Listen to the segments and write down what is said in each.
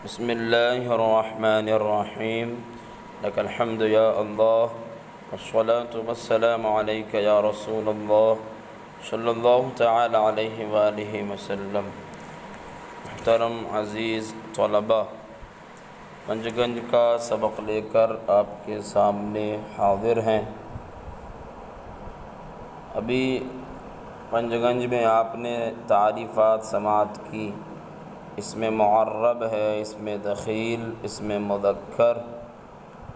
بسم اللہ الرحمن الرحیم لک الحمد یا اللہ والصلاة والسلام علیک یا رسول اللہ صلی اللہ تعالی علیہ وآلہ وسلم۔ محترم عزیز طلباء، پنجگنج کا سبق لے کر آپ کے سامنے حاضر ہیں۔ ابھی پنجگنج میں آپ نے تعریفات سماعت کی، اس میں معرب ہے، اس میں دخیل، اس میں مذکر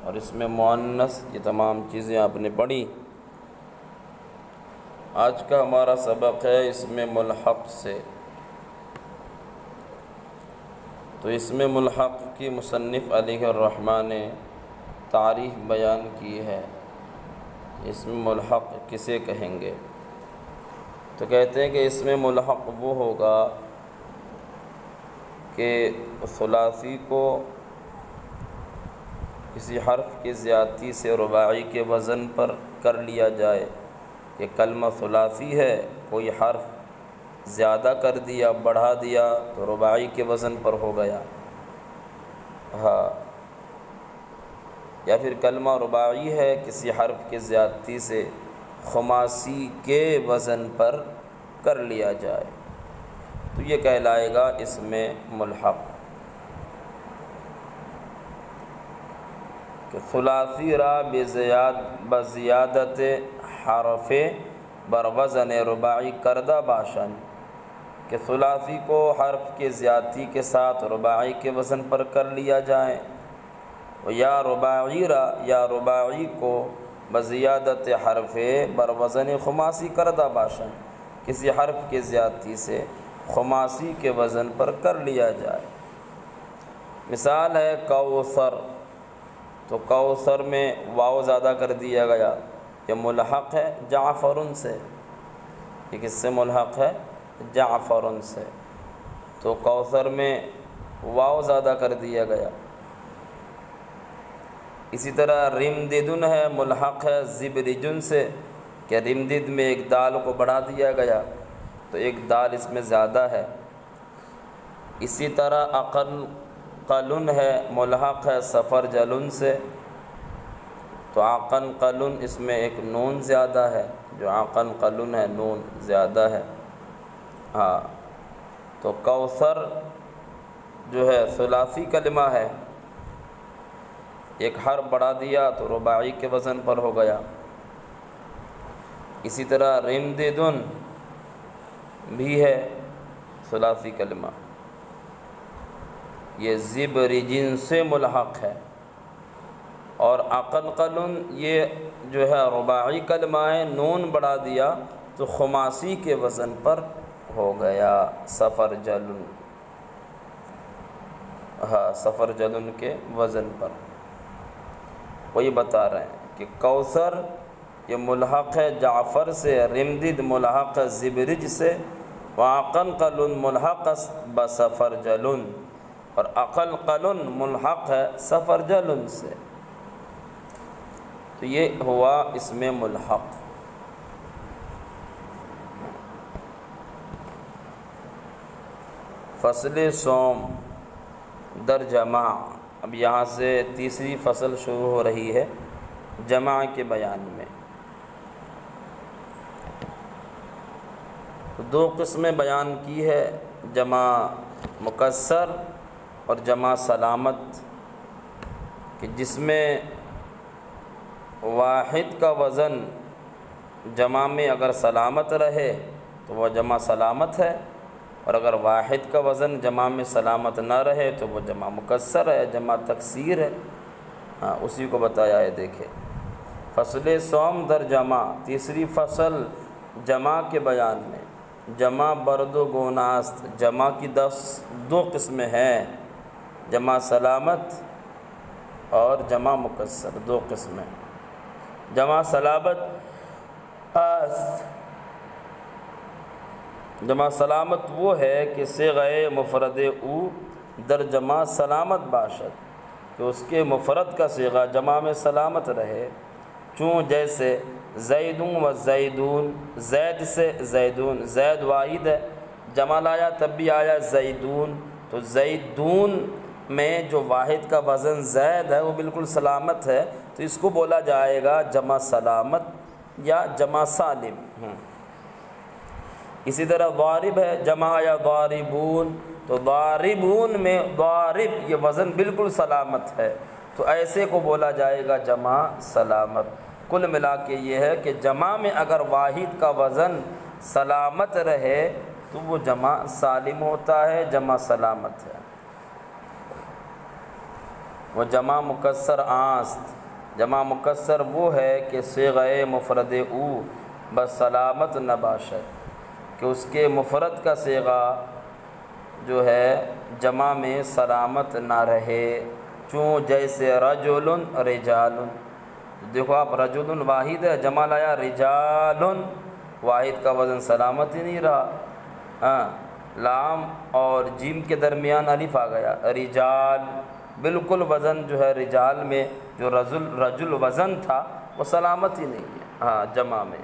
اور اس میں مؤنث، یہ تمام چیزیں آپ نے پڑھی۔ آج کا ہمارا سبق ہے اس میں ملحق سے۔ تو اس میں ملحق کی مصنف علیہ الرحمٰن نے تعریف بیان کی ہے۔ اس میں ملحق کسے کہیں گے؟ تو کہتے ہیں کہ اس میں ملحق وہ ہوگا کہ ثلاثی کو کسی حرف کی زیادتی سے رباعی کے وزن پر کر لیا جائے کہ کلمہ ثلاثی ہے، کوئی حرف زیادہ کر دیا، بڑھا دیا تو رباعی کے وزن پر ہو گیا۔ یا پھر کلمہ رباعی ہے، کسی حرف کی زیادتی سے خماسی کے وزن پر کر لیا جائے تو یہ کہلائے گا اس میں ملحق۔ کہ ثلاثی را بزیادت حرف بر وزن رباعی کردہ باشن، کہ ثلاثی کو حرف کے زیادتی کے ساتھ رباعی کے وزن پر کر لیا جائے، یا رباعی را یا رباعی کو بزیادت حرف بر وزن خماسی کردہ باشن، کسی حرف کے زیادتی سے خماسی کے وزن پر کر لیا جائے۔ مثال ہے کوثر، تو کوثر میں واو زیادہ کر دیا گیا، یہ ملحق ہے جعفرن سے۔ یہ کس سے ملحق ہے؟ جعفرن سے۔ تو کوثر میں واو زیادہ کر دیا گیا۔ اسی طرح رمددن ہے، ملحق ہے زبرجن سے، کہ رمدد میں ایک دال کو بڑھا دیا گیا تو ایک دال اس میں زیادہ ہے۔ اسی طرح اقل قلن ہے، ملحق ہے سفر جلن سے، تو عقن قلن اس میں ایک نون زیادہ ہے، جو عقن قلن ہے نون زیادہ ہے۔ تو کوثر جو ہے ثلاثی کلمہ ہے، ایک حرف بڑھا دیا تو رباعی کے وزن پر ہو گیا۔ اسی طرح رمددن بھی ہے ثلاثی کلمہ، یہ زبرجن سے ملحق ہے۔ اور اقل قلن یہ جو ہے رباعی کلمہ ہے، نون بڑھا دیا تو خماسی کے وزن پر ہو گیا، سفر جلن۔ سفر جلن کے وزن پر۔ وہی بتا رہے ہیں کہ کوثر یہ ملحق ہے جعفر سے، رمدد ملحق ہے زبرج سے، وعقن قلن ملحق بسفر جلن، اور اقل قلن ملحق ہے سفر جلن سے۔ تو یہ ہوا اس میں ملحق۔ فصل سوم در جمع، اب یہاں سے تیسری فصل شروع ہو رہی ہے جمع کے بیان میں۔ تو دو قسمیں بیان کی ہے، جمع مکسر اور جمع سلامت، کہ جس میں واحد کا وزن جمع میں اگر سلامت رہے تو وہ جمع سلامت ہے، اور اگر واحد کا وزن جمع میں سلامت نہ رہے تو وہ جمع مکسر ہے، جمع تکسیر ہے۔ اسی کو بتایا ہے، دیکھیں فصل سوم در جمع، تیسری فصل جمع کے بیان میں۔ جمع برد و گوناست، جمع کی دو قسمیں ہیں، جمع سلامت اور جمع مکسر، دو قسمیں۔ جمع سلامت جمع سلامت وہ ہے کہ صیغہ مفرد او در جمع سلامت باشد، کہ اس کے مفرد کا صیغہ جمع میں سلامت رہے، چون جیسے زیدون و زیدون، زید سے زیدون، زید واحد ہے، جمع لایا تب بھی آیا زیدون، تو زیدون میں جو واحد کا وزن زید ہے وہ بالکل سلامت ہے، تو اس کو بولا جائے گا جمع سلامت یا جمع سالم۔ اسی طرح ضارب ہے، جمع یا ضاربون، تو ضاربون میں ضارب یہ وزن بالکل سلامت ہے، تو ایسے کو بولا جائے گا جمع سلامت۔ کل ملا کے یہ ہے کہ جمع میں اگر واحد کا وزن سلامت رہے تو وہ جمع سالم ہوتا ہے، جمع سلامت ہے۔ وہ جمع مکسر آست، جمع مکسر وہ ہے کہ صیغہ مفرد او بس سلامت نہ باشد، کہ اس کے مفرد کا صیغہ جو ہے جمع میں سلامت نہ رہے، چوں جیسے رجل رجال، دیکھو آپ رجل واحد ہے، جمع لایا رجال، واحد کا وزن سلامت ہی نہیں رہا، لام اور جیم کے درمیان الف آ گیا، رجال، بالکل وزن جو ہے رجال میں جو رجل وزن تھا وہ سلامت ہی نہیں ہے جمع میں۔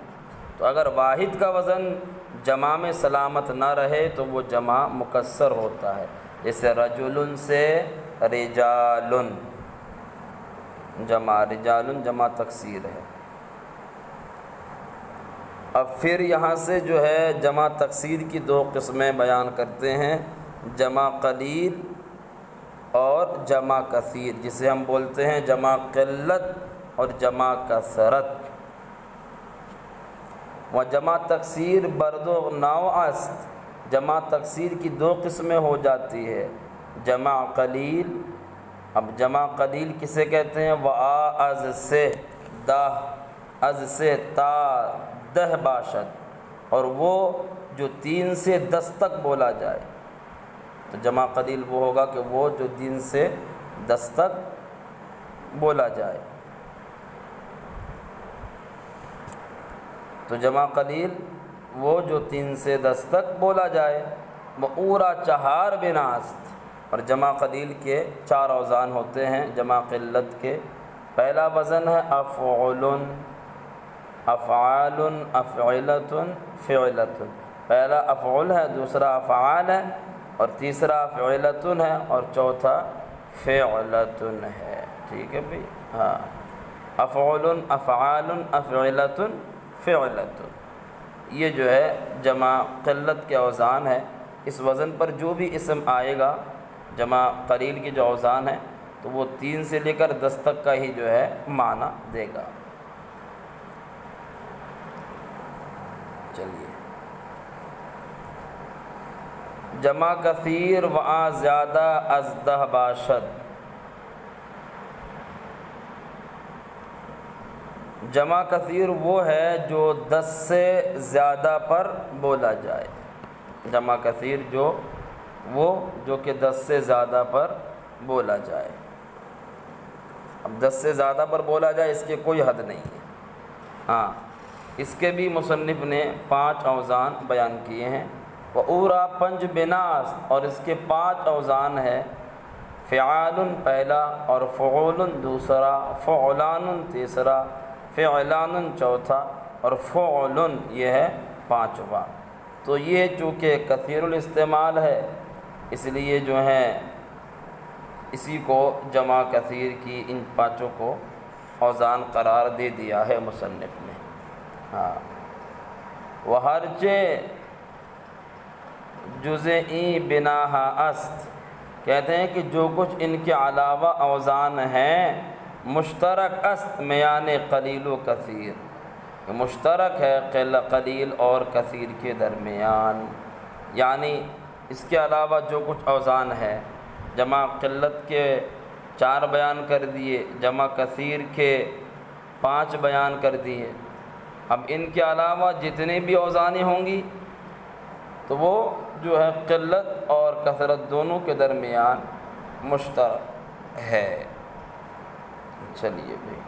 تو اگر واحد کا وزن جمع میں سلامت نہ رہے تو وہ جمع مکسر ہوتا ہے، جیسے رجل سے رجال، جمع رجال جمع تکسیر ہے۔ اب پھر یہاں سے جو ہے جمع تکسیر کی دو قسمیں بیان کرتے ہیں، جمع قلیل اور جمع کثیر، جسے ہم بولتے ہیں جمع قلت اور جمع کثرت۔ و جمع تکسیر برد و ناو است، جمع تکسیر کی دو قسمیں ہو جاتی ہے، جمع قلیل، اب جمع قلیل کسے کہتے ہیں؟ و از سے دہ، از سے تا دہ باشد، اور وہ جو 3 سے 10 تک بولا جائے، تو جمع قلیل وہ ہوگا کہ وہ جو 3 سے 10 تک بولا جائے۔ تو جمع قلیل وہ جو 3 سے 10 تک بولا جائے، مؤورا چہار بناست، اور جمع قلیل کے 4 اوزان ہوتے ہیں جمع قلت کے۔ پہلا وزن ہے افعل، افعال، افعلۃ، فعلۃ، پہلا افعل ہے، دوسرا افعال ہے، اور تیسرا فعلۃ ہے، اور چوتھا فعلۃ ہے، ٹھیک ہے بھائی، ہاں، افعل، افعال، افعلۃ، فعلۃ، یہ جو ہے جمع قلت کے اوزان ہے۔ اس وزن پر جو بھی اسم آئے گا جمع قلیل کی جو اوزان ہے تو وہ 3 سے لے کر 10 تک کا ہی جو ہے معنی دے گا۔ چلیے، جمع کثیر وآ زیادہ از 10 باشد، جمع کثیر وہ ہے جو 10 سے زیادہ پر بولا جائے، جمع کثیر جو کہ 10 سے زیادہ پر بولا جائے۔ اب 10 سے زیادہ پر بولا جائے اس کے کوئی حد نہیں ہے، ہاں، اس کے بھی مصنف نے 5 اوزان بیان کیے ہیں۔ وَأُورَا 5 بناس، اور اس کے 5 اوزان ہے، فعال پہلا، اور فعول دوسرا، فعلان تیسرا، فعلان چوتھا، اور فعل یہ ہے 5واں۔ تو یہ چونکہ کثیر الاستعمال ہے اس لیے جو ہے اسی کو جمع کثیر کی ان 5 کو اوزان قرار دے دیا ہے مصنف نے، ہاں۔ وہرچہ جزئی بناہا است، کہتے ہیں کہ جو کچھ ان کے علاوہ اوزان ہیں مشترک است میان قلیل و کثیر، مشترک ہے قلیل اور کثیر کے درمیان، یعنی اس کے علاوہ جو کچھ اوزان ہے جمع قلت کے 4 بیان کر دیے، جمع کثیر کے 5 بیان کر دیے، اب ان کے علاوہ جتنے بھی اوزانیں ہوں گی تو وہ جو ہے قلت اور کثرت دونوں کے درمیان مشترک ہے۔ چلیے بھائی،